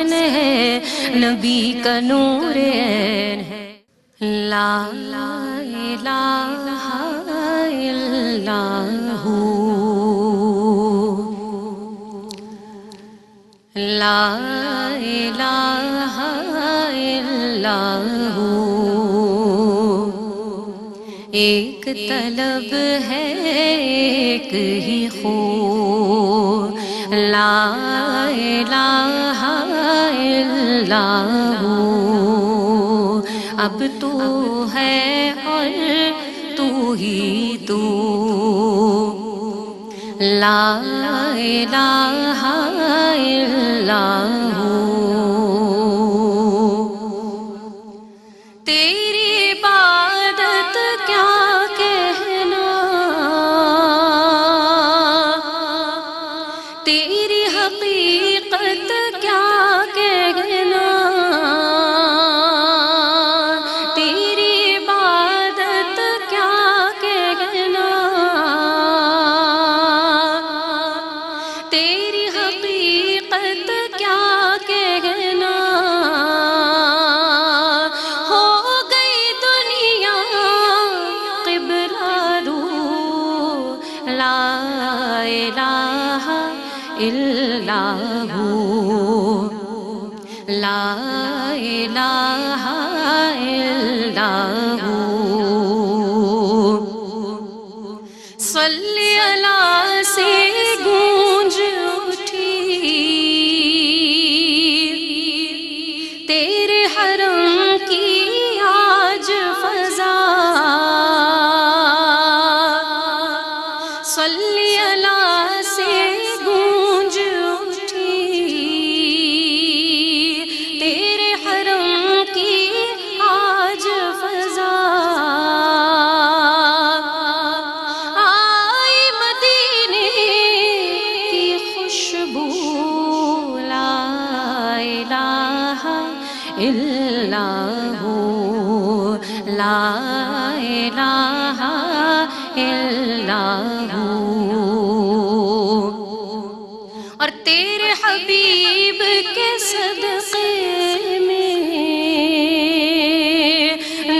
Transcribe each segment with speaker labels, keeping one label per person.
Speaker 1: حسین ہے، نبی کا نور عین ہے۔ لا الہ الا ہو، لا الہ الا ہو، ایک طلب ہے ایک ہی خو، لا الہ الا ہو، اب تو ہے اور تو ہی تو، لا الہ الا ہو، تیری عبادت کیا کہنا، تیری حقیقت کیا کہنا، تیری عبادت کیا کہنا، تیری حقیقت کیا کہنا، ہو گئی دنیا قبلہ رو، لا الہ الا ہو، لا الہ الا ہو، صلی اللہ سے گونج اٹھی تیرے حرم کی آج فضا، صلی اللہ سے گونج اٹھی تیرے حرم کی آج فضا، آئی مدینے کی خوشبو، لا الہ الا ہو، لا الہ الا ہو، اور تیرے حبیب کے صدقے میں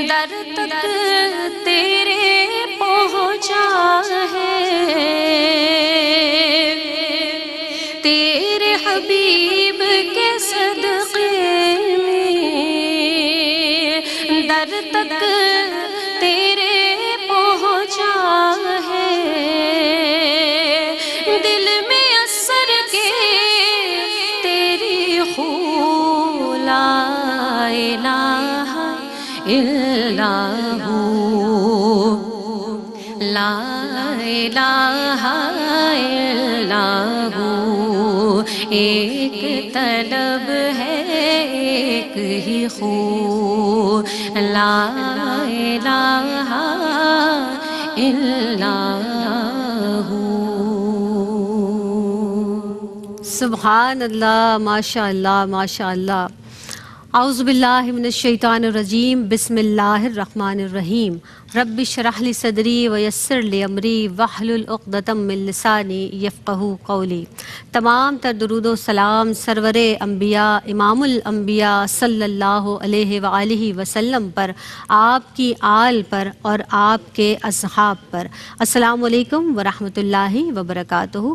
Speaker 1: در تک تیرے پہنچا ہے، تیرے حبیب کے صدقے میں در تک تیرے پہنچا ہے، دل میں اثر کے تیری خو، لا الہ الا ہو، لا الہ الا ہو، ایک طلب ہے ایک ہی خو، لا الہ الا ہو۔
Speaker 2: سبحان اللہ، ماشاء اللہ ماشاء اللہ۔ اعوذ باللہ من الشیطان الرجیم، بسم اللہ الرحمن الرحیم۔ رب اشرح لی صدری ویسر لی امری واحلل عقدۃ من لسانی یفقہوا قولی۔ تمام تر درود و سلام سرور انبیاء امام الانبیاء صلی اللہ علیہ وآلہ وسلم پر، آپ کی آل پر اور آپ کے اصحاب پر۔ السلام علیکم ورحمۃ اللہ وبرکاتہ۔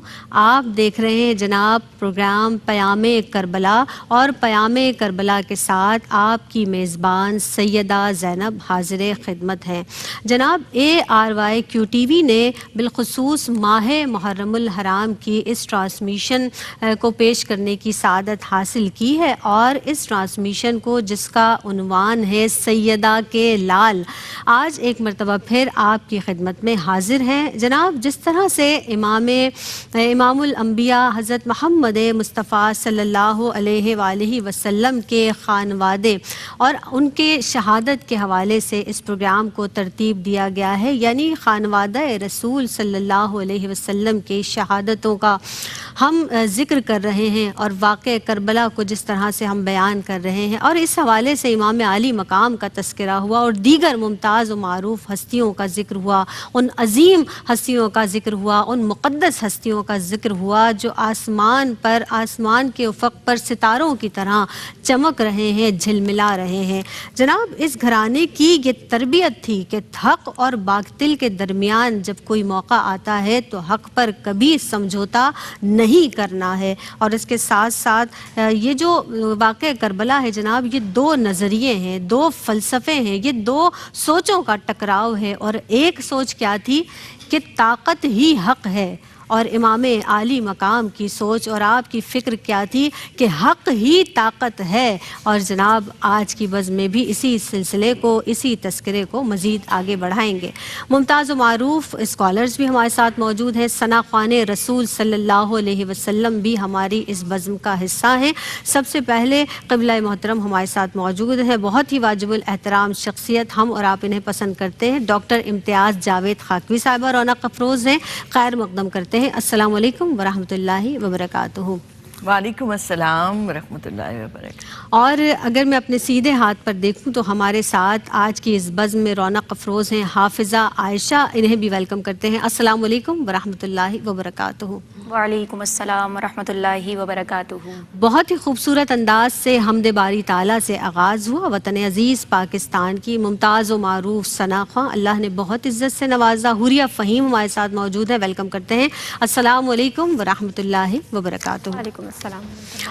Speaker 2: آپ دیکھ رہے ہیں جناب پروگرام پیام کربلا، اور پیام کربلا کے ساتھ آپ کی میزبان سیدہ زینب حاضر خدمت ہیں۔ جناب ARYQTV نے بالخصوص ماہ محرم الحرام کی اس ٹرانسمیشن کو پیش کرنے کی سعادت حاصل کی ہے، اور اس ٹرانسمیشن کو جس کا عنوان ہے سیدہ کے لال، آج ایک مرتبہ پھر آپ کی خدمت میں حاضر ہیں۔ جناب جس طرح سے امام الانبیاء حضرت محمد مصطفیٰ صلی اللہ علیہ وآلہ وسلم کے خانوادے اور ان کے شہادت کے حوالے سے اس پروگرام کو ترتیب دیا گیا ہے، یعنی خانوادہ رسول صلی اللہ علیہ وسلم کی شہادتوں کا ہم ذکر کر رہے ہیں اور واقعہ کربلا کو جس طرح سے ہم بیان کر رہے ہیں، اور اس حوالے سے امام عالی مقام کا تذکرہ ہوا اور دیگر ممتاز و معروف ہستیوں کا ذکر ہوا، ان عظیم ہستیوں کا ذکر ہوا، ان مقدس ہستیوں کا ذکر ہوا جو آسمان پر، آسمان کے افق پر ستاروں کی طرح چمک رہے ہیں، جھلملا رہے ہیں۔ جناب، اس گھرانے کی یہ تربیت تھی کہ حق اور باطل کے درمیان جب کوئی موقع آتا ہے تو حق پر کبھی سمجھوتا نہیں کرنا ہے، اور اس کے ساتھ ساتھ یہ جو واقعہ کربلا ہے جناب، یہ دو نظریے ہیں، دو فلسفے ہیں، یہ دو سوچوں کا ٹکراؤ ہے، اور ایک سوچ کیا تھی کہ طاقت ہی حق ہے، اور امام عالی مقام کی سوچ اور آپ کی فکر کیا تھی کہ حق ہی طاقت ہے۔ اور جناب آج کی بزم میں بھی اسی سلسلے کو، اسی تذکرے کو مزید آگے بڑھائیں گے۔ ممتاز و معروف اسکالرز بھی ہمارے ساتھ موجود ہیں، ثنا خوان رسول صلی اللہ علیہ وسلم بھی ہماری اس بزم کا حصہ ہیں۔ سب سے پہلے قبلہ محترم ہمارے ساتھ موجود ہیں، بہت ہی واجب الاحترام شخصیت، ہم اور آپ انہیں پسند کرتے ہیں، ڈاکٹر امتیاز جاوید خاکوی صاحبہ رونق افروز ہیں، خیر مقدم کرتے ہیں۔ السلام علیکم ورحمۃ اللہ وبرکاتہ۔
Speaker 3: وعلیکم السلام ورحمۃ اللہ وبرکاتہ۔
Speaker 2: اور اگر میں اپنے سیدھے ہاتھ پر دیکھوں تو ہمارے ساتھ آج کی اس بزم میں رونق افروز ہیں حافظہ عائشہ، انہیں بھی ویلکم کرتے ہیں۔ السلام علیکم ورحمۃ اللہ وبرکاتہ۔
Speaker 4: وعلیکم السلام ورحمۃ اللہ وبرکاتہ۔
Speaker 2: بہت ہی خوبصورت انداز سے حمد باری تعالیٰ سے آغاز ہوا وطن عزیز پاکستان کی ممتاز و معروف ثنا خواں، اللہ نے بہت عزت سے نوازا۔ حوریہ فہیم ہمارے ساتھ موجود ہے، ویلکم کرتے ہیں۔ السلام علیکم ورحمۃ اللہ وبرکاتہ۔
Speaker 4: وعلیکم السلام۔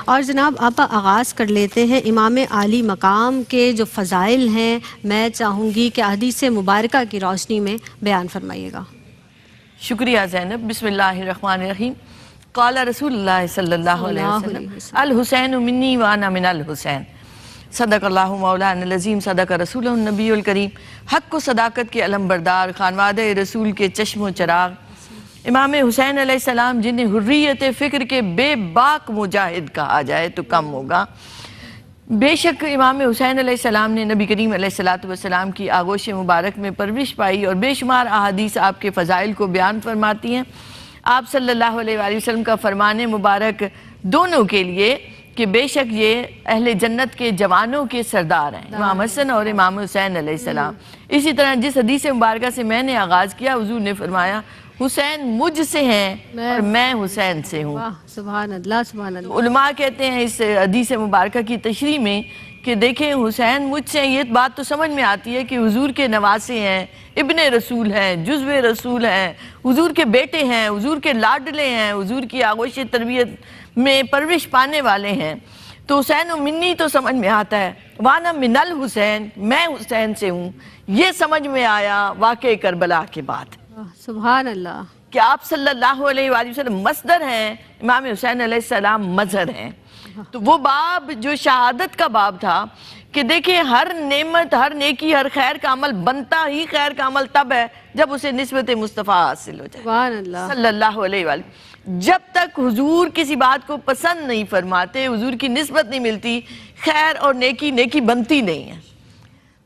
Speaker 2: اور جناب آپ آغاز کر لیتے ہیں امام عالی مقام کے جو فضائل ہیں، میں چاہوں گی کہ حدیث مبارکہ کی روشنی میں بیان فرمائیے گا۔
Speaker 3: شکریہ زینب۔ بسم اللہ الرحمن الرحیم۔ قال رسول اللہ صلی اللہ علیہ وسلم الحسین منی وانا من الحسین۔ صدق اللہ مولانا العظیم، صدق رسول النبی الکریم۔ حق و صداقت کے علم بردار، خانوادہ رسول کے چشم و چراغ، امام حسین علیہ السلام جنہیں حریت فکر کے بے باک مجاہد کہا جائے تو کم ہوگا۔ بے شک امام حسین علیہ السلام نے نبی کریم علیہ السلام کی آغوش مبارک میں پرورش پائی، اور بے شمار احادیث آپ کے فضائل کو بیان فرماتی ہیں۔ آپ صلی اللہ علیہ وآلہ وسلم کا فرمان مبارک دونوں کے لیے کہ بے شک یہ اہل جنت کے جوانوں کے سردار ہیں، امام حسن اور امام حسین علیہ السلام۔ اسی طرح جس حدیث مبارکہ سے میں نے آغاز کیا، حضور نے فرمایا حسین مجھ سے ہیں اور میں حسین سے ہوں۔
Speaker 2: سبحان اللہ، سبحان اللہ۔
Speaker 3: علماء کہتے ہیں اس حدیث مبارکہ کی تشریح میں کہ دیکھیں حسین مجھ سے، یہ بات تو سمجھ میں آتی ہے کہ حضور کے نواسے ہیں، ابن رسول ہیں، جزو رسول ہیں، حضور کے بیٹے ہیں، حضور کے لاڈلے ہیں، حضور کی آغوش تربیت میں پرورش پانے والے ہیں، تو حسین و منی تو سمجھ میں آتا ہے، وانا من الحسین، میں حسین سے ہوں۔ یہ سمجھ میں آیا واقعہ کربلا کے بعد
Speaker 2: سبحان اللہ
Speaker 3: کہ آپ صلی اللہ علیہ وآلہ وسلم مصدر ہیں، امام حسین علیہ السلام مظہر ہیں۔ تو وہ باب جو شہادت کا باب تھا کہ دیکھیں ہر نعمت، ہر نیکی، ہر خیر کا عمل بنتا ہی خیر کا عمل تب ہے جب اسے نسبت مصطفیٰ حاصل ہو جائے
Speaker 2: سبحان اللہ۔
Speaker 3: صلی اللہ علیہ وآلہ۔ جب تک حضور کسی بات کو پسند نہیں فرماتے، حضور کی نسبت نہیں ملتی، خیر اور نیکی بنتی نہیں ہے۔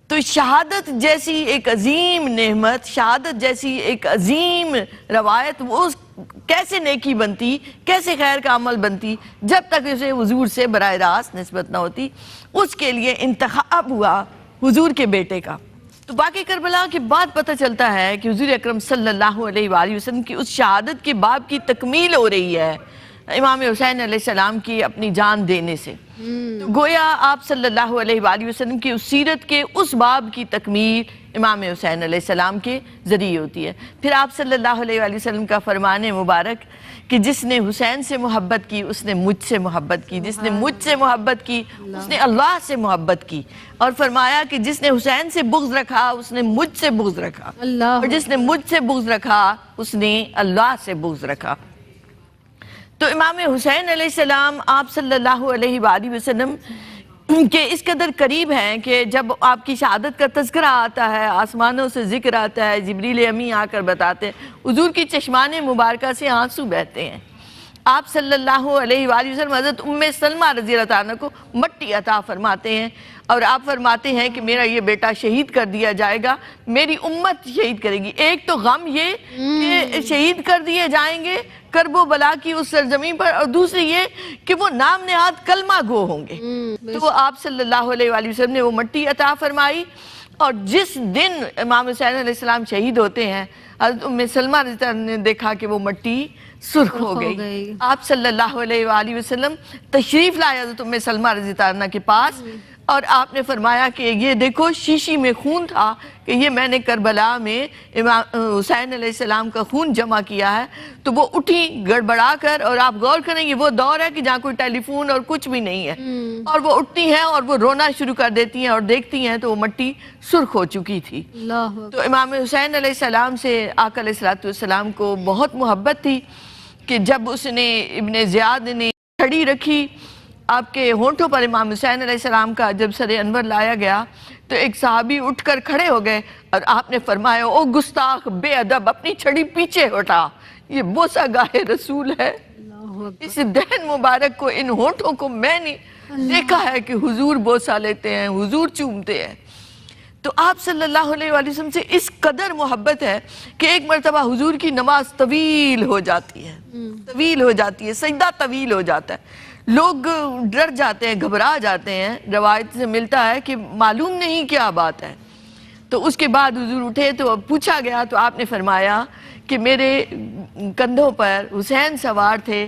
Speaker 3: تو شہادت جیسی ایک عظیم نعمت، شہادت جیسی ایک عظیم روایت، وہ کیسے نیکی بنتی، کیسے خیر کا عمل بنتی جب تک اسے حضور سے براہ راست نسبت نہ ہوتی۔ اس کے لیے انتخاب ہوا حضور کے بیٹے کا۔ تو واقعہ کربلا کے بعد پتہ چلتا ہے کہ حضور اکرم صلی اللہ علیہ وآلہ وسلم کی اس شہادت کے باب کی تکمیل ہو رہی ہے امام حسین علیہ السلام کی اپنی جان دینے سے۔ تو گویا آپ صلی اللہ علیہ وآلہ وسلم کی اس سیرت کے اس باب کی تکمیل امام حسین علیہ السلام کے ذریعے ہوتی ہے۔ پھر آپ صلی اللہ علیہ وآلہ وسلم کا فرمان مبارک کہ جس نے حسین سے محبت کی اس نے مجھ سے محبت کی، جس نے مجھ سے محبت کی اس نے اللہ سے محبت کی، اور فرمایا کہ جس نے حسین سے بغض رکھا اس نے مجھ سے بغض رکھا، اور جس نے مجھ سے بغض رکھا اس نے اللہ سے بغض رکھا۔ تو امام حسین علیہ السلام آپ صلی اللہ علیہ وآلہ وسلم کے اس قدر قریب ہیں کہ جب آپ کی شہادت کا تذکرہ آتا ہے، آسمانوں سے ذکر آتا ہے، جبریل امی آ کر بتاتے ہیں، حضور کی چشمان مبارکہ سے آنسو بہتے ہیں۔ آپ صلی اللہ علیہ وآلہ وسلم حضرت ام سلمہ رضی اللہ عنہ کو مٹی عطا فرماتے ہیں اور آپ فرماتے ہیں کہ میرا یہ بیٹا شہید کر دیا جائے گا، میری امت شہید کرے گی۔ ایک تو غم یہ کہ شہید کر دیے جائیں گے کرب و بلا کی اس سرزمین پر، اور دوسری یہ کہ وہ نام نہاد کلمہ گو ہوں گے۔ تو آپ صلی اللہ علیہ وآلہ وسلم نے وہ مٹی عطا فرمائی، اور جس دن امام حسین علیہ السلام شہید ہوتے ہیں حضرت ام سلمہ رضی اللہ عنہ نے دیکھا کہ وہ مٹی سرخ ہو گئی۔ آپ صلی اللہ علیہ وآلہ وسلم تشریف لائے حضرت ام سلمہ رضی اللہ عنہ کے پاس، اور آپ نے فرمایا کہ یہ دیکھو شیشی میں خون تھا کہ یہ میں نے کربلا میں امام حسین علیہ السلام کا خون جمع کیا ہے۔ تو وہ اٹھی گڑبڑا کر، اور آپ غور کریں یہ وہ دور ہے کہ جہاں کوئی ٹیلی فون اور کچھ بھی نہیں ہے، اور وہ اٹھتی ہیں اور وہ رونا شروع کر دیتی ہیں، اور دیکھتی ہیں تو وہ مٹی سرخ ہو چکی تھی۔ تو امام حسین علیہ السلام سے آقا علیہ السلام کو بہت محبت تھی کہ جب اس نے ابن زیاد نے چھڑی رکھی آپ کے ہونٹوں پر امام حسین علیہ السلام کا، جب سر انور لایا گیا تو ایک صحابی اٹھ کر کھڑے ہو گئے اور آپ نے فرمایا او گستاخ بے ادب، اپنی چھڑی پیچھے ہٹا، یہ بوسہ گاہ رسول ہے۔ اس دہن مبارک کو، ان ہونٹوں کو میں نے دیکھا ہے کہ حضور بوسہ لیتے ہیں، حضور چومتے ہیں۔ تو آپ صلی اللہ علیہ وآلہ وسلم سے اس قدر محبت ہے کہ ایک مرتبہ حضور کی نماز طویل ہو جاتی ہے، سجدہ طویل ہو جاتا ہے، لوگ ڈر جاتے ہیں، گھبرا جاتے ہیں، روایت سے ملتا ہے کہ معلوم نہیں کیا بات ہے۔ تو اس کے بعد حضور اٹھے تو پوچھا گیا تو آپ نے فرمایا کہ میرے کندھوں پر حسین سوار تھے،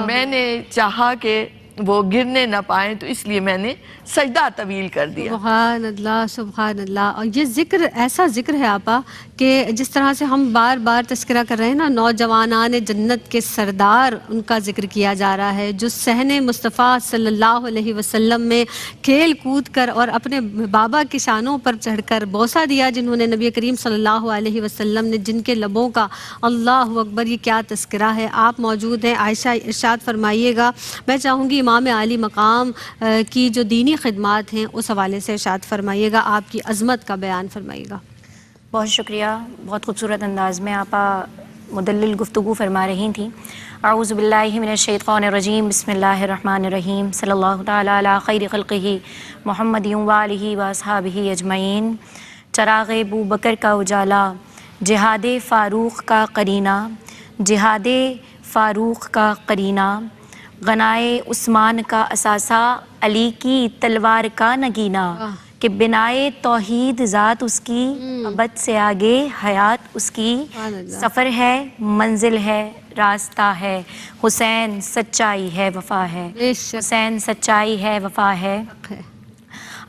Speaker 3: میں نے چاہا کہ وہ گرنے نہ پائیں تو اس لیے میں نے سجدہ طویل کر دیا۔
Speaker 2: سبحان اللہ، سبحان اللہ۔ اور یہ ذکر ایسا ذکر ہے آپا کہ جس طرح سے ہم بار بار تذکرہ کر رہے ہیں نا، نوجوانان جنت کے سردار ان کا ذکر کیا جا رہا ہے، جو صحن مصطفیٰ صلی اللہ علیہ وسلم میں کھیل کود کر اور اپنے بابا کی شانوں پر چڑھ کر بوسہ دیا، جنہوں نے نبی کریم صلی اللہ علیہ وسلم نے جن کے لبوں کا اللہ اکبر، یہ کیا تذکرہ ہے۔ آپ موجود ہیں، عائشہ ارشاد فرمائیے گا۔ میں چاہوں گی امام عالی مقام کی جو دینی خدمات ہیں اس حوالے سے ارشاد فرمائیے گا، آپ کی عظمت کا بیان فرمائیے گا۔
Speaker 4: بہت شکریہ، بہت خوبصورت انداز میں آپا مدلل گفتگو فرما رہی تھیں۔ اعوذ باللہ من الشیطان الرجیم، بسم اللہ الرحمن الرحیم، صلی اللہ تعالی علی خیر خلقہ محمد وآلہ واصحابہ اجمعین۔ چراغ ابو بکر کا اجالا، جہاد فاروق کا قرینہ، جہاد فاروق کا قرینہ، غنائے عثمان کا اثاثہ، علی کی تلوار کا نگینہ، کہ بنائے توحید ذات اس کی، ابد سے آگے حیات اس کی، سفر ہے منزل ہے راستہ ہے، حسین سچائی ہے وفا ہے، حسین سچائی ہے وفا ہے۔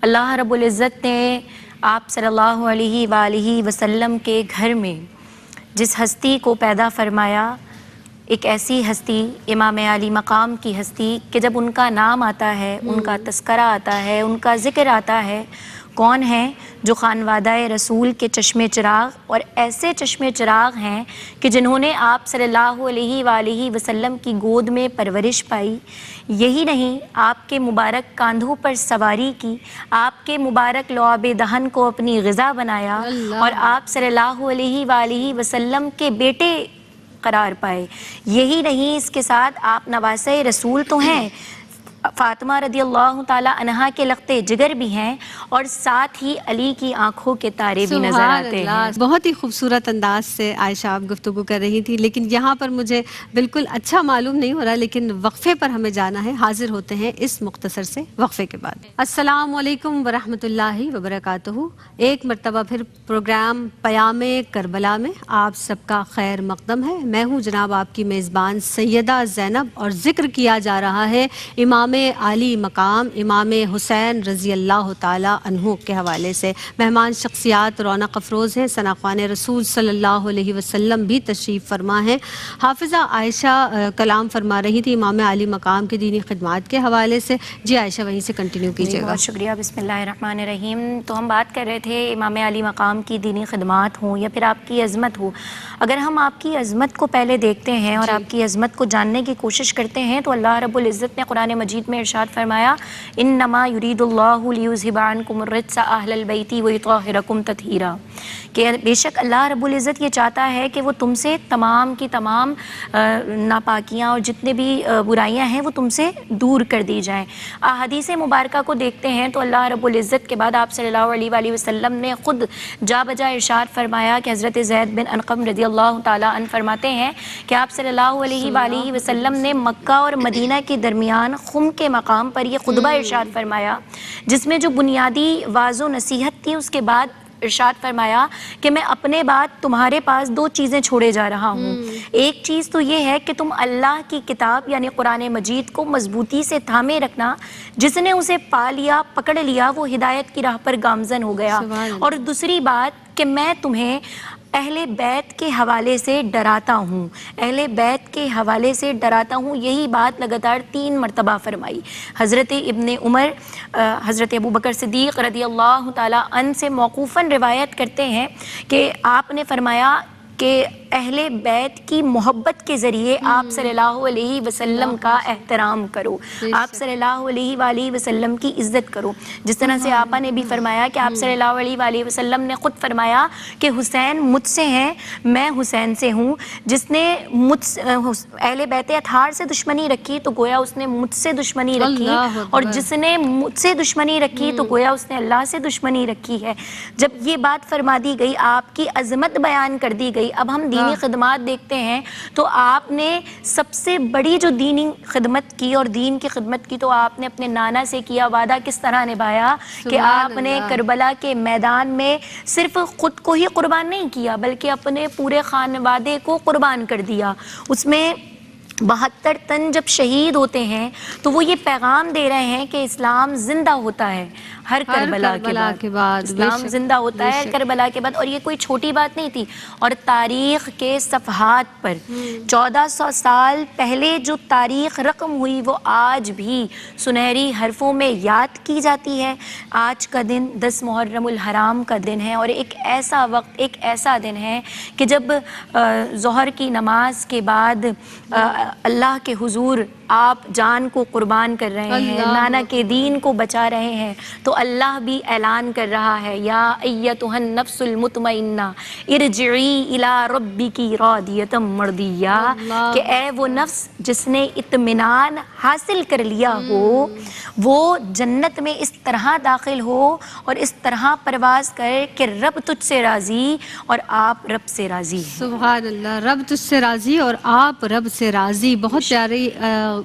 Speaker 4: اللہ رب العزت نے آپ صلی اللہ علیہ وآلہ وسلم کے گھر میں جس ہستی کو پیدا فرمایا، ایک ایسی ہستی، امام عالی مقام کی ہستی کہ جب ان کا نام آتا ہے، ان کا تذکرہ آتا ہے، ان کا ذکر آتا ہے، کون ہیں جو خانوادہ رسول کے چشم چراغ، اور ایسے چشم چراغ ہیں کہ جنہوں نے آپ صلی اللہ علیہ وآلہ وسلم کی گود میں پرورش پائی۔ یہی نہیں، آپ کے مبارک کاندھوں پر سواری کی، آپ کے مبارک لعاب دہن کو اپنی غذا بنایا، اور آپ صلی اللہ علیہ وآلہ وسلم کے بیٹے قرار پائے۔ یہی نہیں، اس کے ساتھ آپ نواسہ رسول تو ہیں، فاطمہ رضی اللہ تعالی عنہا کے لختے جگر بھی ہیں، اور ساتھ ہی علی کی آنکھوں کے تارے بھی نظر آتے ہیں۔
Speaker 2: بہت ہی خوبصورت انداز سے عائشہ آپ گفتگو کر رہی تھی، لیکن یہاں پر مجھے بالکل اچھا معلوم نہیں ہو رہا، لیکن وقفے پر ہمیں جانا ہے۔ حاضر ہوتے ہیں اس مختصر سے وقفے کے بعد۔ السلام علیکم ورحمۃ اللہ وبرکاتہ۔ ایک مرتبہ پھر پروگرام پیام کربلا میں آپ سب کا خیر مقدم ہے۔ میں ہوں جناب آپ کی میزبان سیدہ زینب، اور ذکر کیا جا رہا ہے امام عالی مقام امام حسین رضی اللہ تعالی عنہ کے حوالے سے۔ مہمان شخصیات رونق افروز ہیں، ثناءخوان رسول صلی اللہ علیہ وسلم بھی تشریف فرما ہیں۔ حافظہ عائشہ کلام فرما رہی تھی امام عالی مقام کی دینی خدمات کے حوالے سے۔ جی عائشہ وہیں سے کنٹینیو کیجیے گا۔
Speaker 4: بہت شکریہ، بسم اللہ الرحمن الرحیم۔ تو ہم بات کر رہے تھے امام عالی مقام کی دینی خدمات ہوں یا پھر آپ کی عظمت ہو۔ اگر ہم آپ کی عظمت کو پہلے دیکھتے ہیں اور آپ کی عظمت کو جاننے کی کوشش کرتے ہیں تو اللہ رب العزت نے قرآن مجید مجید میں ارشاد فرمایا انما یرید اللہ لیذھب عنکم الرجس اہل البیت ویطہرکم تطہیرا، کہ بے شک اللہ رب العزت یہ چاہتا ہے کہ وہ تم سے تمام کی تمام ناپاکیاں اور جتنے بھی برائیاں ہیں وہ تم سے دور کر دی جائیں۔ احادیث مبارکہ کو دیکھتے ہیں تو اللہ رب العزت کے بعد آپ صلی اللہ علیہ وآلہ وسلم نے خود جا بجا ارشاد فرمایا کہ حضرت زید بن ارقم رضی اللہ تعالیٰ عنہ فرماتے ہیں کہ آپ صلی اللہ علیہ وآلہ وسلم نے مکہ اور مدینہ کے درمیان خم کے مقام پر یہ خطبہ ارشاد فرمایا، جس میں جو بنیادی واعظ و نصیحت تھی، اس کے بعد ارشاد فرمایا کہ میں اپنے بعد تمہارے پاس دو چیزیں چھوڑے جا رہا ہوں۔ ایک چیز تو یہ ہے کہ تم اللہ کی کتاب یعنی قرآن مجید کو مضبوطی سے تھامے رکھنا، جس نے اسے پا لیا پکڑ لیا وہ ہدایت کی راہ پر گامزن ہو گیا، اور دوسری بات کہ میں تمہیں اہل بیت کے حوالے سے ڈراتا ہوں، اہل بیت کے حوالے سے ڈراتا ہوں۔ یہی بات لگاتار 3 مرتبہ فرمائی۔ حضرت ابن عمر حضرت ابوبکر صدیق رضی اللہ تعالیٰ عنہ سے موقوفاً روایت کرتے ہیں کہ آپ نے فرمایا کہ اہل بیت کی محبت کے ذریعے آپ صلی اللہ علیہ وسلم کا احترام کرو، آپ صلی اللہ علیہ وآلہ وسلم کی عزت کرو۔ جس طرح سے آپا نے بھی فرمایا کہ آپ صلی اللہ علیہ وآلہ وسلم نے خود فرمایا کہ حسین مجھ سے ہیں، میں حسین سے ہوں۔ جس نے اہل بیت اطہار سے دشمنی رکھی تو گویا اس نے مجھ سے دشمنی رکھی، اور جس نے مجھ سے دشمنی رکھی تو گویا اس نے اللہ سے دشمنی رکھی ہے۔ جب یہ بات فرما دی گئی، آپ کی عظمت بیان کر دی گئی، اب ہم دینی خدمات دیکھتے ہیں تو آپ نے سب سے بڑی جو دینی خدمت کی اور دین کی خدمت کی تو آپ نے اپنے نانا سے کیا وعدہ کس طرح نبھایا کہ آپ نے کربلا کے میدان میں صرف خود کو ہی قربان نہیں کیا بلکہ اپنے پورے خانوادے کو قربان کر دیا۔ اس میں 72 تن جب شہید ہوتے ہیں تو وہ یہ پیغام دے رہے ہیں کہ اسلام زندہ ہوتا ہے ہر کربلا کے بعد، اسلام زندہ ہوتا ہے کربلا کے بعد۔ اور یہ کوئی چھوٹی بات نہیں تھی، اور تاریخ کے صفحات پر 1400 سال پہلے جو تاریخ رقم ہوئی وہ آج بھی سنہری حرفوں میں یاد کی جاتی ہے۔ آج کا دن 10 محرم الحرام کا دن ہے، اور ایک ایسا وقت، ایک ایسا دن ہے کہ جب ظہر کی نماز کے بعد اللہ کے حضور آپ جان کو قربان کر رہے ہیں، نانا کے دین کو بچا رہے ہیں، تو اللہ بھی اعلان کر رہا ہے یا ایتھا النفس المطمئنہ ارجعی الی ربک راضیۃ مرضیہ، کہ اے وہ نفس جس نے اطمینان حاصل کر لیا ہو وہ جنت میں اس طرح داخل ہو اور اس طرح پرواز کرے کہ رب تجھ سے راضی اور آپ رب سے راضی ہیں۔
Speaker 2: سبحان اللہ، رب تجھ سے راضی اور آپ رب سے راضی۔ بہت پیاری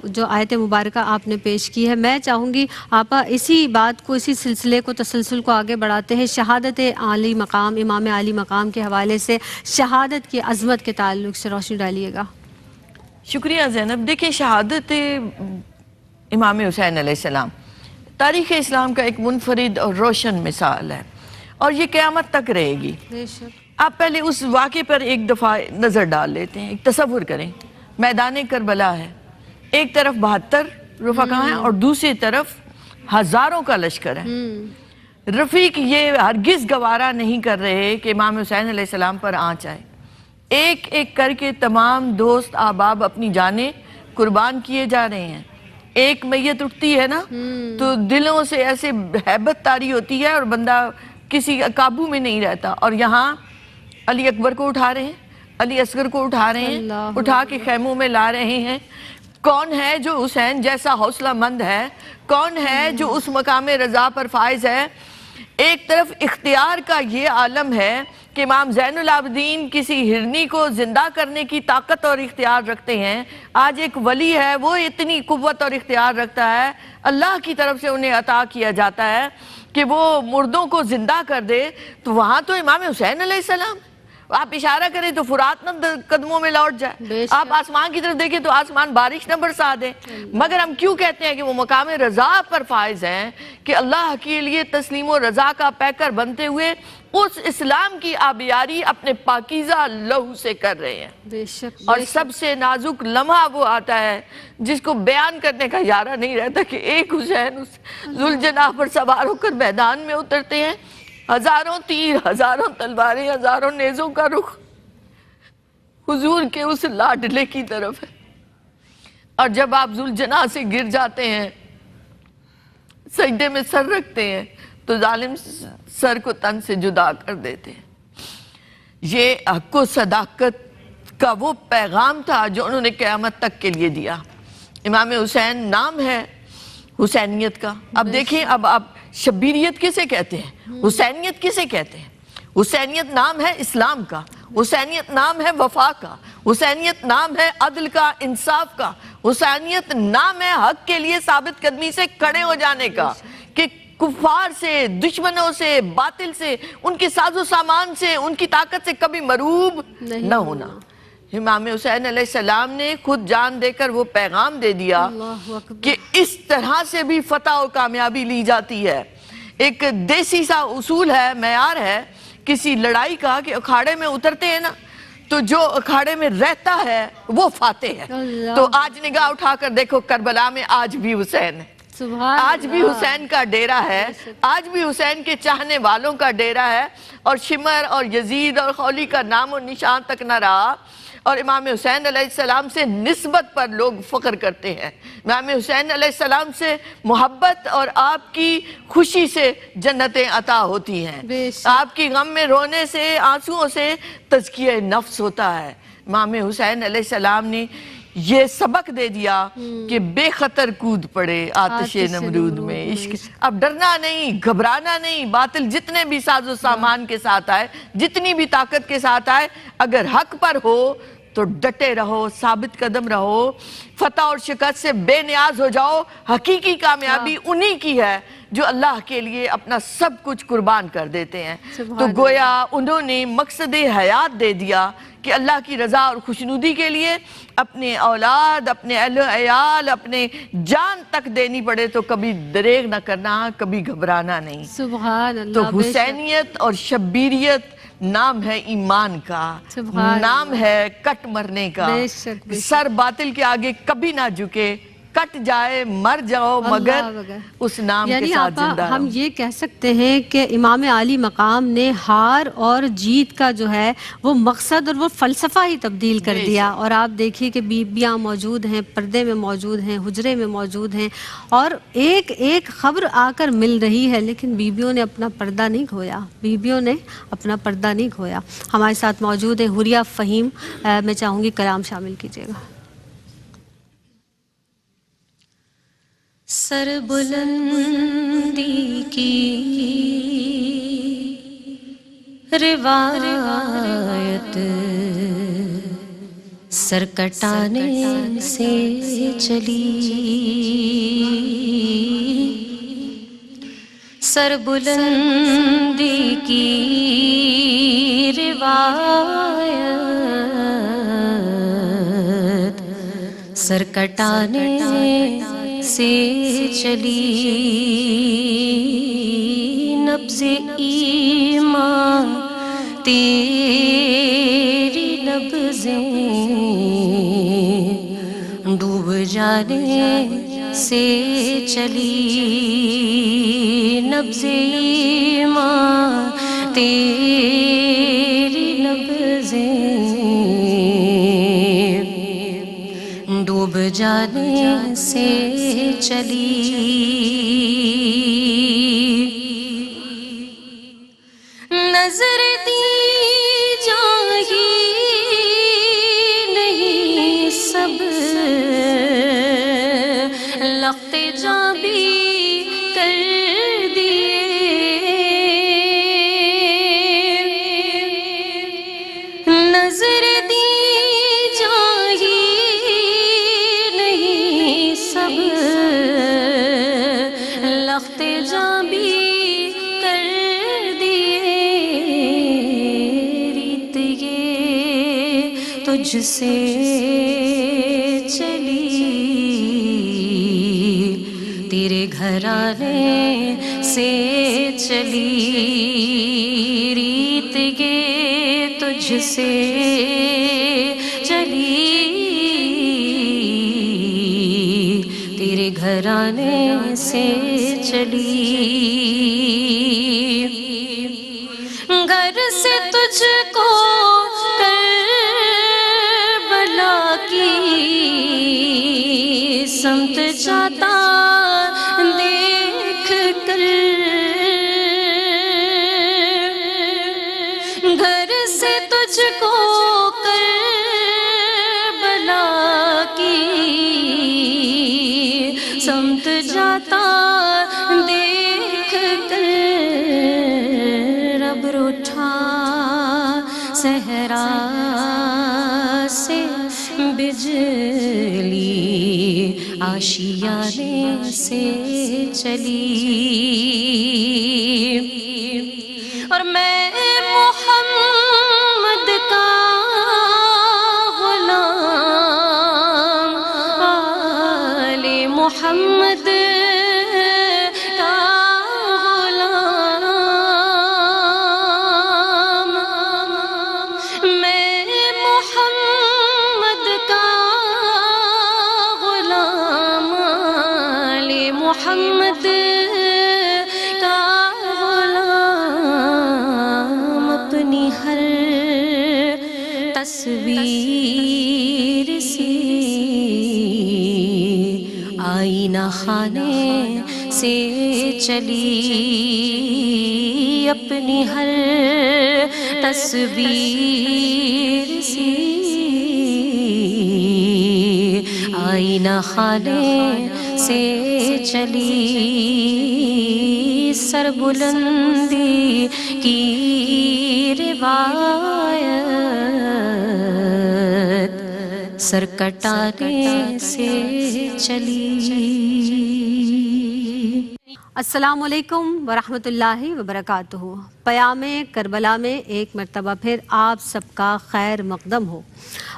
Speaker 2: جو آیت مبارکہ آپ نے پیش کی ہے۔ میں چاہوں گی آپا اسی بات کو، اسی سلسلے کو، تسلسل کو آگے بڑھاتے ہیں۔ شہادت عالی مقام، امام عالی مقام کے حوالے سے شہادت کی عظمت کے تعلق سے روشنی ڈالیے گا۔
Speaker 3: شکریہ زینب۔ دیکھیں، شہادت امام حسین علیہ السلام تاریخ اسلام کا ایک منفرد اور روشن مثال ہے، اور یہ قیامت تک رہے گی۔ آپ پہلے اس واقعے پر ایک دفعہ نظر ڈال لیتے ہیں۔ ایک تصور کریں، میدان کربلا ہے، ایک طرف 72 رفقا ہیں اور دوسری طرف ہزاروں کا لشکر ہے۔ رفیق یہ ہرگز گوارا نہیں کر رہے کہ امام حسین علیہ السلام پر آنچ آئے۔ ایک ایک کر کے تمام دوست احباب اپنی جانیں قربان کیے جا رہے ہیں۔ ایک میت اٹھتی ہے نا تو دلوں سے ایسے ہیبت طاری ہوتی ہے اور بندہ کسی قابو میں نہیں رہتا۔ اور یہاں علی اکبر کو اٹھا رہے ہیں، علی اصغر کو اٹھا رہے ہیں، اٹھا کے خیموں میں لا رہے ہیں۔ کون ہے جو حسین جیسا حوصلہ مند ہے؟ کون ہے جو اس مقام رضا پر فائز ہے؟ ایک طرف اختیار کا یہ عالم ہے کہ امام زین العابدین کسی ہرنی کو زندہ کرنے کی طاقت اور اختیار رکھتے ہیں۔ آج ایک ولی ہے، وہ اتنی قوت اور اختیار رکھتا ہے، اللہ کی طرف سے انہیں عطا کیا جاتا ہے کہ وہ مردوں کو زندہ کر دے۔ تو وہاں تو امام حسین علیہ السلام، آپ اشارہ کریں تو فرات نہ قدموں میں لوٹ جائے، آپ آسمان کی طرف دیکھیں تو آسمان بارش نہ برسا دے۔ مگر ہم کیوں کہتے ہیں کہ وہ مقام رضا پر فائز ہیں کہ اللہ کے لیے تسلیم و رضا کا پیکر بنتے ہوئے اس اسلام کی آبیاری اپنے پاکیزہ لہو سے کر رہے ہیں۔ اور سب سے نازک لمحہ وہ آتا ہے جس کو بیان کرنے کا یارہ نہیں رہتا کہ ایک حسین اس ذوالجناح پر سوار ہو کر میدان میں اترتے ہیں، ہزاروں تیر، ہزاروں تلواریں، ہزاروں نیزوں کا رخ حضور کے اس لاڈلے کی طرف ہے۔ اور جب آپ ذوالجناح سے گر جاتے ہیں سجدے میں سر رکھتے ہیں تو ظالم سر کو تن سے جدا کر دیتے ہیں۔ یہ حق و صداقت کا وہ پیغام تھا جو انہوں نے قیامت تک کے لیے دیا۔ امام حسین نام ہے حسینیت کا۔ اب دیکھیں، اب آپ شبیریت کسے کہتے ہیں، حسینیت کسے کہتے ہیں؟ حسینیت نام ہے اسلام کا، حسینیت نام ہے وفا کا، حسینیت نام ہے عدل کا، انصاف کا، حسینیت نام ہے حق کے لیے ثابت قدمی سے کھڑے ہو جانے کا، کہ کفار سے، دشمنوں سے، باطل سے، ان کے ساز و سامان سے، ان کی طاقت سے کبھی مروب نہ ہونا۔ امام حسین علیہ السلام نے خود جان دے کر وہ پیغام دے دیا کہ اس طرح سے بھی فتح و کامیابی لی جاتی ہے۔ ایک دیسی سا اصول ہے، معیار ہے کسی لڑائی کا، کہ اکھاڑے میں اترتے ہیں نا تو جو اکھاڑے میں رہتا ہے وہ فاتح ہے۔ تو آج نگاہ اٹھا کر دیکھو، کربلا میں آج بھی حسین ہے، آج بھی حسین کا ڈیرہ ہے، آج بھی حسین کے چاہنے والوں کا ڈیرہ ہے، اور شمر اور یزید اور خولی کا نام و نشان تک نہ رہا۔ اور امام حسین علیہ السلام سے نسبت پر لوگ فخر کرتے ہیں، امام حسین علیہ السلام سے محبت اور آپ کی خوشی سے جنتیں عطا ہوتی ہیں، آپ کی غم میں رونے سے، آنسوؤں سے تزکیہ نفس ہوتا ہے۔ امام حسین علیہ السلام نے یہ سبق دے دیا کہ بے خطر کود پڑے آتش نمرود میں عشق۔ اب ڈرنا نہیں، گھبرانا نہیں، باطل جتنے بھی ساز و سامان کے ساتھ آئے، جتنی بھی طاقت کے ساتھ آئے، اگر حق پر ہو تو ڈٹے رہو، ثابت قدم رہو، فتح اور شکست سے بے نیاز ہو جاؤ۔ حقیقی کامیابی انہی کی ہے جو اللہ کے لیے اپنا سب کچھ قربان کر دیتے ہیں۔ تو گویا انہوں نے مقصد حیات دے دیا کہ اللہ کی رضا اور خوشنودی کے لیے اپنے اولاد، اپنے اہل و عیال، اپنے جان تک دینی پڑے تو کبھی دریغ نہ کرنا، کبھی گھبرانا نہیں۔
Speaker 2: سبحان اللہ۔
Speaker 3: تو حسینیت اور شبیریت نام ہے ایمان کا، نام ہے کٹ مرنے کا۔ سر باطل کے آگے کبھی نہ جھکے، کٹ جائے، مر جاؤ، مگر اس نام کے ساتھ زندہ رہو۔
Speaker 2: ہم یہ کہہ سکتے ہیں کہ امام عالی مقام نے ہار اور جیت کا جو ہے وہ مقصد اور وہ فلسفہ ہی تبدیل کر دیا۔ اور آپ دیکھیے کہ بیبیاں موجود ہیں، پردے میں موجود ہیں، حجرے میں موجود ہیں، اور ایک ایک خبر آ کر مل رہی ہے، لیکن بیبیوں نے اپنا پردہ نہیں کھویا، بیبیوں نے اپنا پردہ نہیں کھویا۔ ہمارے ساتھ موجود ہیں حوریہ فہیم، میں چاہوں گی کلام شامل کیجیے گا۔
Speaker 1: سر بلندی کی روایت سر کٹانے سے چلی، سر بلندی کی روایت سر کٹانے سے چلی، نبض ایمان تیری نبضیں ڈوب جانے سے چلی، نبض ایمان تیری نبضیں ڈوب جانے سے چلی، نظر دی جاہی نہیں سب لخت جاں بھی کر دیے، نظر دی جاہی نہیں سب لخت جاں بھی کر دیے، ریت یہ تجھ سے چلی، تیرے گھرانے سے چلی، ریت یہ تجھ سے چلی، تیرے گھرانے سے چلی، گھر سے تجھ کو کربلا کی سمت جاتا دیکھ جاتا دیکھ کر رب روٹھا صحرا سے بجلی آشیانے سے چلی اور میں محمد کا غلام آل محمد کا غلام میں محمد کا غلام آل محمد کا غلام اپنی ہر تصویر سی آئینہ خانے سے چلی اپنی ہر تصویر سی آئینہ خانے سے چلی سربلندی کی روایت سر کٹانے سے چلی.
Speaker 2: السلام علیکم ورحمۃ اللہ وبرکاتہ. پیام کربلا میں ایک مرتبہ پھر آپ سب کا خیر مقدم ہو.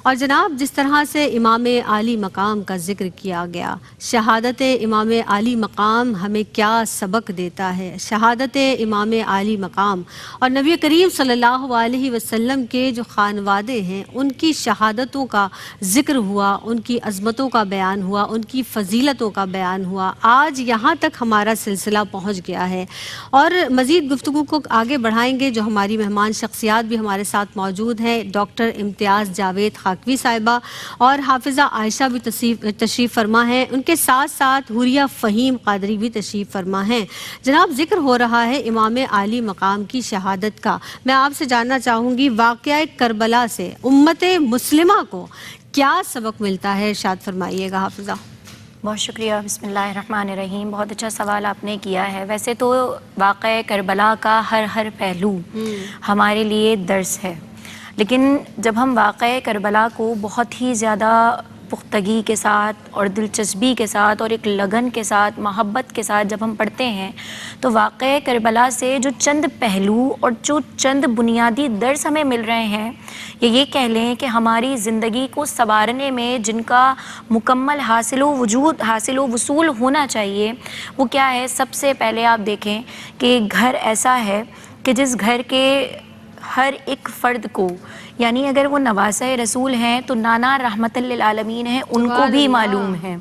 Speaker 2: اور جناب جس طرح سے امام عالی مقام کا ذکر کیا گیا، شہادت امام عالی مقام ہمیں کیا سبق دیتا ہے. شہادت امام عالی مقام اور نبی کریم صلی اللہ علیہ وسلم کے جو خانوادے ہیں ان کی شہادتوں کا ذکر ہوا، ان کی عظمتوں کا بیان ہوا، ان کی فضیلتوں کا بیان ہوا. آج یہاں تک ہمارا سلسلہ پہنچ گیا ہے اور مزید گفتگو کو آگے بڑھائیں گے. جو ہماری مہمان شخصیات بھی ہمارے ساتھ موجود ہیں، ڈاکٹر امتیاز جاوید خاکوی صاحبہ اور حافظہ عائشہ بھی تشریف فرما ہیں. ان کے ساتھ ساتھ حوریہ فہیم قادری بھی تشریف فرما ہیں. جناب ذکر ہو رہا ہے امام عالی مقام کی شہادت کا. میں آپ سے جاننا چاہوں گی واقعہ کربلا سے امت مسلمہ کو کیا سبق ملتا ہے، ارشاد فرمائیے گا حافظہ.
Speaker 4: بہت شکریہ. بسم اللہ الرحمن الرحیم. بہت اچھا سوال آپ نے کیا ہے. ویسے تو واقعہ کربلا کا ہر پہلو ہمارے لیے درس ہے، لیکن جب ہم واقعہ کربلا کو بہت ہی زیادہ پختگی کے ساتھ اور دلچسپی کے ساتھ اور ایک لگن کے ساتھ محبت کے ساتھ جب ہم پڑھتے ہیں تو واقعہ کربلا سے جو چند پہلو اور جو چند بنیادی درس ہمیں مل رہے ہیں، یہ کہہ لیں کہ ہماری زندگی کو سنوارنے میں جن کا مکمل حاصل و وصول ہونا چاہیے وہ کیا ہے. سب سے پہلے آپ دیکھیں کہ گھر ایسا ہے کہ جس گھر کے ہر ایک فرد کو، یعنی اگر وہ نواسہ رسول ہیں تو نانا رحمت للعالمین ہیں، ان کو بھی معلوم ہے.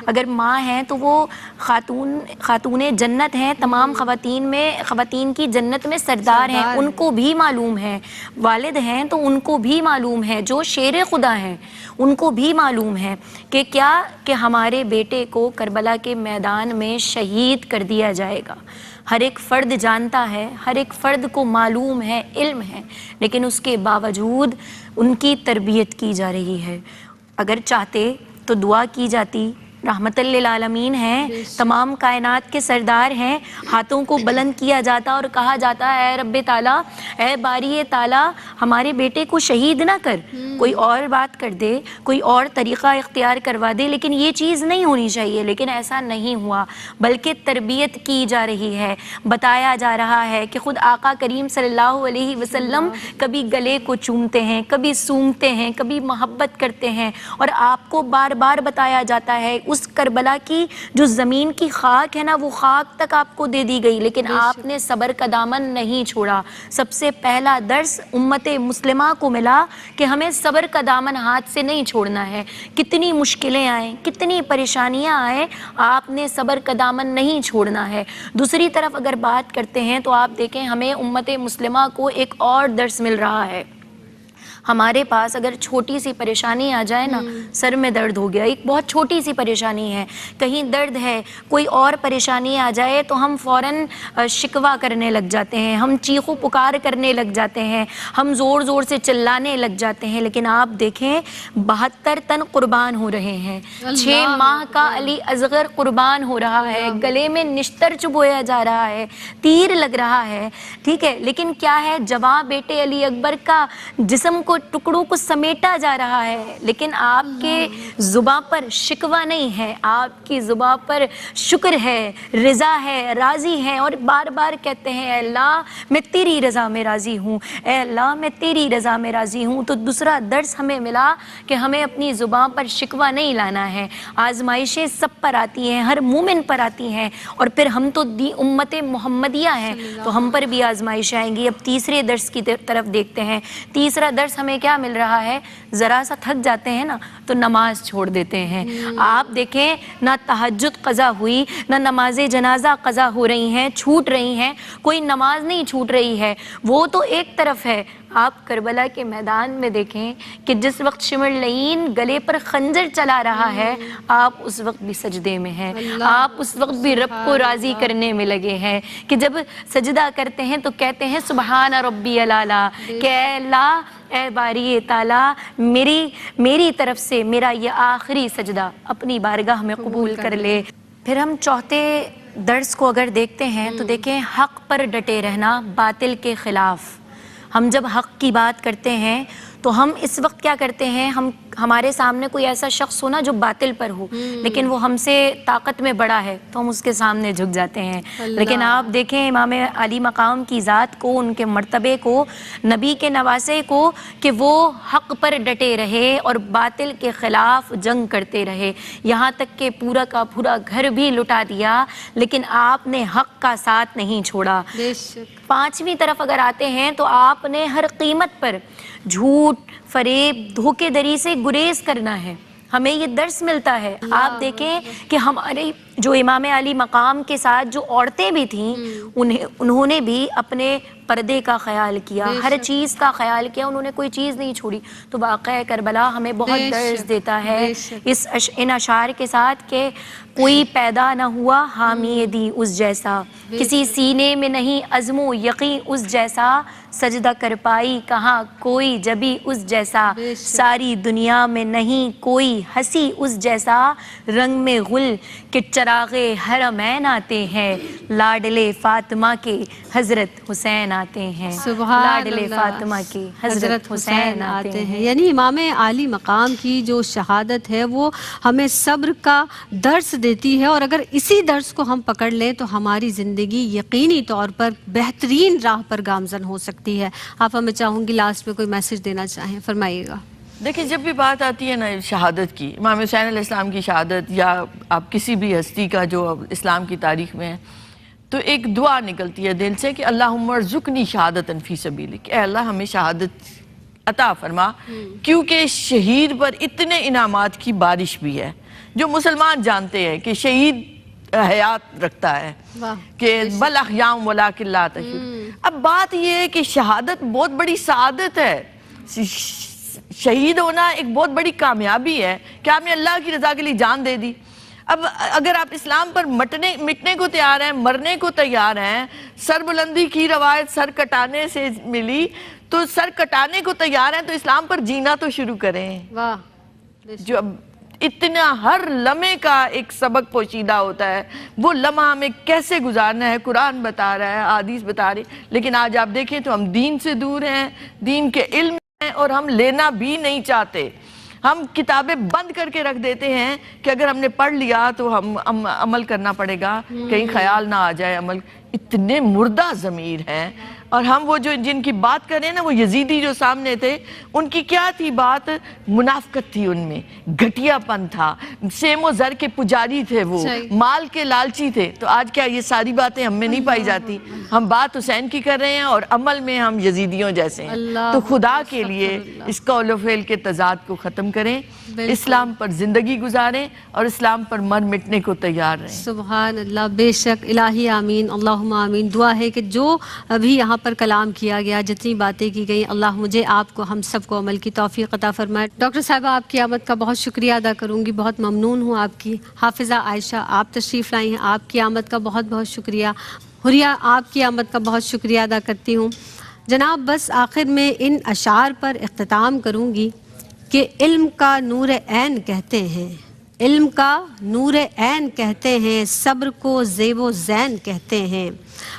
Speaker 4: اگر ماں ہیں تو وہ خاتون جنت ہیں، تمام خواتین کی جنت میں سردار ہیں، ان کو بھی معلوم ہے. والد ہیں تو ان کو بھی معلوم ہے، جو شیر خدا ہیں ان کو بھی معلوم ہے کہ کیا کہ ہمارے بیٹے کو کربلا کے میدان میں شہید کر دیا جائے گا. ہر ایک فرد جانتا ہے، ہر ایک فرد کو معلوم ہے، علم ہے، لیکن اس کے باوجود ان کی تربیت کی جا رہی ہے. اگر چاہتے تو دعا کی جاتی. رحمت للعالمین ہیں، تمام کائنات کے سردار ہیں، ہاتھوں کو بلند کیا جاتا اور کہا جاتا ہے اے رب تعالیٰ، اے باری تعالیٰ ہمارے بیٹے کو شہید نہ کر، کوئی اور بات کر دے، کوئی اور طریقہ اختیار کروا دے، لیکن یہ چیز نہیں ہونی چاہیے. لیکن ایسا نہیں ہوا، بلکہ تربیت کی جا رہی ہے. بتایا جا رہا ہے کہ خود آقا کریم صلی اللہ علیہ وسلم کبھی گلے کو چومتے ہیں، کبھی سونگتے ہیں، کبھی محبت کرتے ہیں، اور آپ کو بار بار بتایا جاتا ہے اس کربلا کی جو زمین کی خاک ہے نا، وہ خاک تک آپ کو دے دی گئی، لیکن آپ نے صبر کا دامن نہیں چھوڑا. سب سے پہلا درس امت مسلمہ کو ملا کہ ہمیں صبر کا دامن ہاتھ سے نہیں چھوڑنا ہے. کتنی مشکلیں آئیں، کتنی پریشانیاں آئیں، آپ نے صبر کا دامن نہیں چھوڑنا ہے. دوسری طرف اگر بات کرتے ہیں تو آپ دیکھیں ہمیں امت مسلمہ کو ایک اور درس مل رہا ہے. ہمارے پاس اگر چھوٹی سی پریشانی آ جائے نا، سر میں درد ہو گیا، ایک بہت چھوٹی سی پریشانی ہے، کہیں درد ہے، کوئی اور پریشانی آ جائے تو ہم فوراً شکوہ کرنے لگ جاتے ہیں، ہم چیخ و پکار کرنے لگ جاتے ہیں، ہم زور زور سے چلانے لگ جاتے ہیں. لیکن آپ دیکھیں 72 تن قربان ہو رہے ہیں، 6 ماہ کا علی اصغر قربان ہو رہا ہے، گلے میں نشتر چبویا جا رہا ہے، تیر لگ رہا ہے، ٹھیک ہے. لیکن کیا ہے، جواں بیٹے علی اکبر کا جسم کو ٹکڑوں کو سمیٹا جا رہا ہے، لیکن آپ کے زباں پر شکوہ نہیں ہے، آپ کی زباں پر شکر ہے، رضا ہے، راضی ہے، اور بار بار کہتے ہیں اے اللہ میں تیری رضا میں راضی ہوں، اے اللہ میں تیری رضا میں راضی ہوں. تو دوسرا درس ہمیں ملا کہ ہمیں اپنی زباں پر شکوہ نہیں لانا ہے. آزمائشیں سب پر آتی ہیں، ہر مومن پر آتی ہیں، اور پھر ہم تو امت محمدیہ ہیں تو ہم پر بھی آزمائش آئیں گی. اب تیسرے درس کی طرف دیکھتے ہیں. تیسرا درس ہمیں کیا مل رہا ہے، ذرا سا تھک جاتے ہیں نا تو نماز چھوڑ دیتے ہیں. آپ دیکھیں نہ تہجد قضا ہوئی، نہ نماز جنازہ قضا ہو رہی ہیں، چھوٹ رہی ہیں، کوئی نماز نہیں چھوٹ رہی ہے. وہ تو ایک طرف ہے، آپ کربلا کے میدان میں دیکھیں کہ جس وقت شمر لعین گلے پر خنجر چلا رہا ہے، آپ اس وقت بھی سجدے میں ہیں، آپ اس وقت بھی رب کو راضی کرنے میں لگے ہیں کہ جب سجدہ کرتے ہیں تو کہتے ہیں سبحان ربی الاعلیٰ، کہ اے اللہ اے باری تعالیٰ میری طرف سے میرا یہ آخری سجدہ اپنی بارگاہ میں قبول کر لے. پھر ہم چوتھے درس کو اگر دیکھتے ہیں تو دیکھیں حق پر ڈٹے رہنا باطل کے خلاف. ہم جب حق کی بات کرتے ہیں تو ہم اس وقت کیا کرتے ہیں، ہمارے سامنے کوئی ایسا شخص ہو نا جو باطل پر ہو لیکن وہ ہم سے طاقت میں بڑا ہے تو ہم اس کے سامنے جھک جاتے ہیں. لیکن آپ دیکھیں امام علی مقام کی ذات کو، ان کے مرتبے کو، نبی کے نواسے کو، کہ وہ حق پر ڈٹے رہے اور باطل کے خلاف جنگ کرتے رہے، یہاں تک کہ پورا کا پورا گھر بھی لٹا دیا لیکن آپ نے حق کا ساتھ نہیں چھوڑا. 5ویں طرف اگر آتے ہیں تو آپ نے ہر قیمت پر جھوٹ، فریب، دھوکے دری سے گریز کرنا ہے. ہمیں یہ درس ملتا ہے. آپ دیکھیں کہ ہمارے جو امام علی مقام کے ساتھ جو عورتیں بھی تھیں انہوں نے بھی اپنے پردے کا خیال کیا، ہر چیز کا خیال کیا، انہوں نے کوئی چیز نہیں چھوڑی. تو واقعہ کربلا ہمیں بہت درس دیتا ہے ان اشعار کے ساتھ کہ کوئی پیدا نہ ہوا حامی دی اس جیسا، کسی سینے میں نہیں عزم و یقین اس جیسا، سجدہ کر پائی کہاں کوئی جبی اس جیسا، ساری دنیا میں نہیں کوئی ہنسی اس جیسا، رنگ میں غل کہ چراغ حرمین آتے ہیں، لاڈلے فاطمہ کے حضرت حسین آتے ہیں. لاڈلے فاطمہ کے حضرت حسین آتے ہیں.
Speaker 2: یعنی امام عالی مقام کی جو شہادت ہے وہ ہمیں صبر کا درس دیتی ہے، اور اگر اسی درس کو ہم پکڑ لیں تو ہماری زندگی یقینی طور پر بہترین راہ پر گامزن ہو سکتی ہے. آپ ہمیں چاہوں گی لاسٹ میں کوئی میسج دینا چاہیں، فرمائیے گا.
Speaker 3: دیکھیں جب بھی بات آتی ہے نا شہادت کی، امام حسین علیہ السلام کی شہادت یا آپ کسی بھی ہستی کا جو اسلام کی تاریخ میں ہے، تو ایک دعا نکلتی ہے دل سے کہ اللہم ارزقنی شہادتا فی سبیلک، اے اللہ ہمیں شہادت عطا فرما. کیونکہ شہید پر اتنے انعامات کی بارش بھی ہے جو مسلمان جانتے ہیں کہ شہید حیات رکھتا ہے، کہ بل احیاء ولکن لا تشعرون. اب بات یہ ہے کہ شہادت بہت بڑی سعادت ہے، شہید ہونا ایک بہت بڑی کامیابی ہے کہ آپ نے اللہ کی رضا کے لیے جان دے دی. اب اگر آپ اسلام پر مٹنے کو تیار ہیں، مرنے کو تیار ہیں، سر بلندی کی روایت سر کٹانے سے ملی، تو سر کٹانے کو تیار ہیں تو اسلام پر جینا تو شروع کریں. جو اتنا ہر لمحے کا ایک سبق پوشیدہ ہوتا ہے، وہ لمحہ ہمیں کیسے گزارنا ہے قرآن بتا رہا ہے، حدیث بتا رہی. لیکن آج آپ دیکھیں تو ہم دین سے دور ہیں، دین کے علم اور ہم لینا بھی نہیں چاہتے. ہم کتابیں بند کر کے رکھ دیتے ہیں کہ اگر ہم نے پڑھ لیا تو ہم عمل کرنا پڑے گا، کہیں خیال نہ آ جائے عمل. اتنے مردہ ضمیر ہیں. اور ہم وہ جو جن کی بات کر رہے ہیں نا، وہ یزیدی جو سامنے تھے، ان کی کیا تھی بات؟ منافقت تھی ان میں، گھٹیا پن تھا، سیم و زر کے پجاری تھے، وہ مال کے لالچی تھے. تو آج کیا یہ ساری باتیں ہم میں نہیں پائی جاتی؟ ہم بات حسین کی کر رہے ہیں اور عمل میں ہم یزیدیوں جیسے ہیں. تو خدا کے لیے اس قول و فعل کے تضاد کو ختم کریں. اسلام پر زندگی گزاریں اور اسلام پر مر مٹنے کو تیار رہیں.
Speaker 2: سبحان اللہ، بے شک. الہی آمین، اللہم آمین. دعا ہے کہ جو ابھی یہاں پر کلام کیا گیا، جتنی باتیں کی گئی، اللہ مجھے، آپ کو، ہم سب کو عمل کی توفیق عطا فرمائے. ڈاکٹر صاحبہ، آپ کی آمد کا بہت شکریہ ادا کروں گی، بہت ممنون ہوں آپ کی. حافظہ عائشہ، آپ تشریف لائی ہیں، آپ کی آمد کا بہت بہت شکریہ. حریہ، آپ کی آمد کا بہت شکریہ ادا کرتی ہوں. جناب، بس آخر میں ان اشعار پر اختتام کروں گی کہ علم کا نور عین کہتے ہیں، علم کا نور عین کہتے ہیں، صبر کو زیب و زین کہتے ہیں.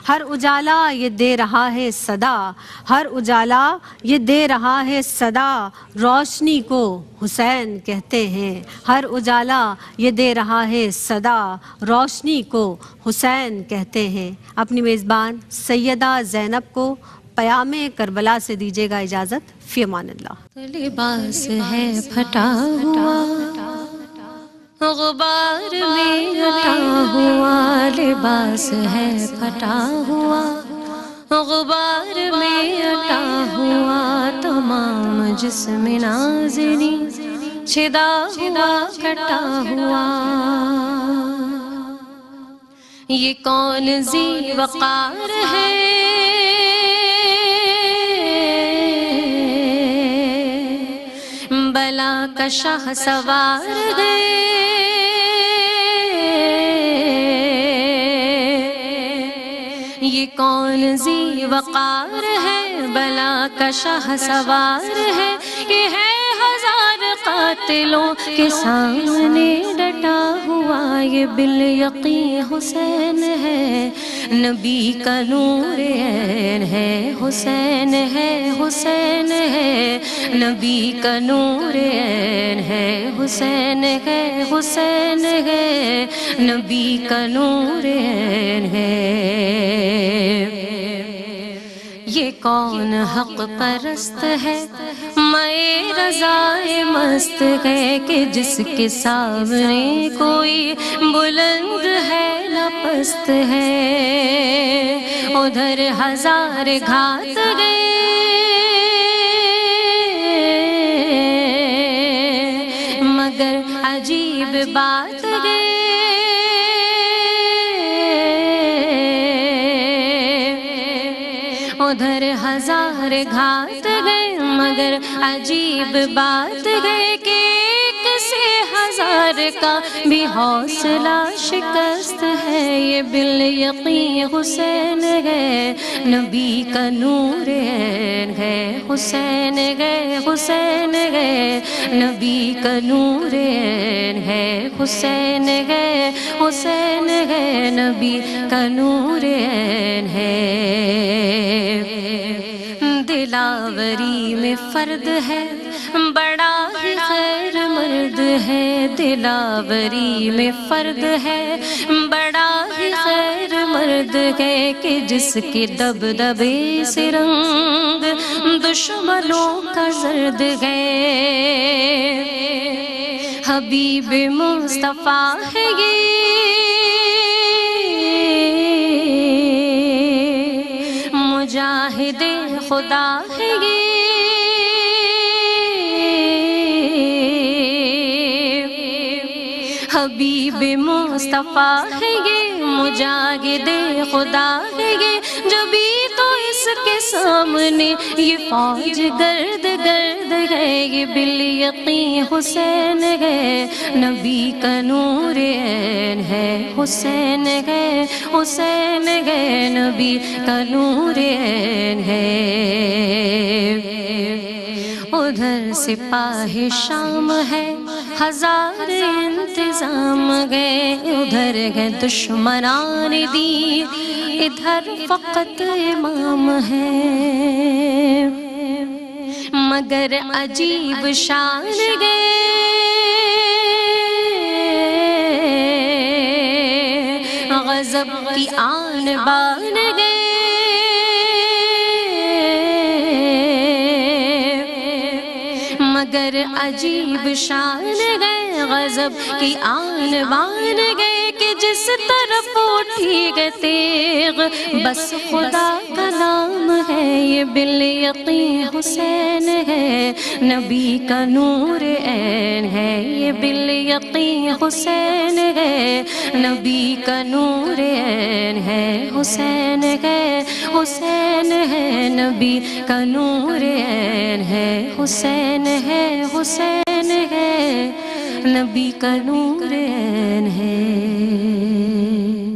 Speaker 2: ہر اجالا یہ دے رہا ہے صدا، ہر اجالا یہ دے رہا ہے صدا، روشنی کو حسین کہتے ہیں. ہر اجالا یہ دے رہا ہے صدا، روشنی کو حسین کہتے ہیں. اپنی میزبان سیدہ زینب کو پیام کربلا سے دیجیے گا اجازت. فی امان اللہ.
Speaker 1: لباس ہے پھٹا ہوا غبار میں اٹا ہوا، لباس ہے پھٹا ہوا غبار میں اٹا ہوا، تمام جسم نازنی چھدا ہوا کٹا ہوا. یہ کون ذی وقار ہے، بلا کا شاہ سوار ہے، یہ کون ذی وقار ہے، بلا کا شاہ سوار ہے. یہ ہے ہزار قاتلوں کے سامنے ڈٹا ہوا، یہ بالیقین حسین ہے، نبی کا نور عین ہے، حسین ہے، حسین ہے، نبی کا نور عین ہے، حسین ہے، حسین ہے، نبی کا نور عین ہے. یہ کون حق پرست ہے، میں رضائے مست ہے، کہ جس کے سامنے کوئی بلند ہے نہ پست ہے. ادھر ہزار گھات گئے، مگر عجیب بات گئے. ادھر ہزار گھات گئے، مگر عجیب بات گئے، کہ ایک سے ہزار کا بھی حوصلہ شکست ہے. یہ بالیقین حسین ہے، نبی کا نور عین ہے، حسین ہے، حسین ہے، نبی کا نور عین ہے، حسین ہے، حسین ہے، نبی کا نور عین ہے. دلاوری میں فرد ہے، بڑا ہی خیر مرد ہے، دلاوری میں فرد ہے، بڑا ہی خیر مرد ہے، کہ جس کے دبدبے سے رنگ دشمنوں کا زرد ہے. حبیب مصطفیٰ ہے یہ، مجاہد خدا ہے یہ، حبیب مصطفیٰ ہے یہ، مجاہد خدا ہے یہ. جو بھی تو اس کے سامنے یہ فوج گرد گرد ہے، یہ بالیقین حسین ہے، نبی کا نور عین ہے، حسین ہے، حسین ہے، نبی کا نور عین ہے. ادھر سپاہ شام ہے، ہزار انتظام گئے، ادھر ہے دشمنان دی، ادھر فقط امام ہے، مگر عجیب شان گئے. غضب کی آن بان گئے، مگر عجیب شان گئے، غضب کی آن بان گئے، کہ کہ جس طرف اٹھی گئے تیغ بس خدا کا نام ہے، یہ بالیقین حسین ہے، نبی کا نور عین ہے، یہ بالیقین حسین ہے، نبی کا نور عین ہے، حسین ہے، حسین ہے، نبی کا نور عین ہے، حسین ہے، حسین ہے، نبی کا نور عین ہے۔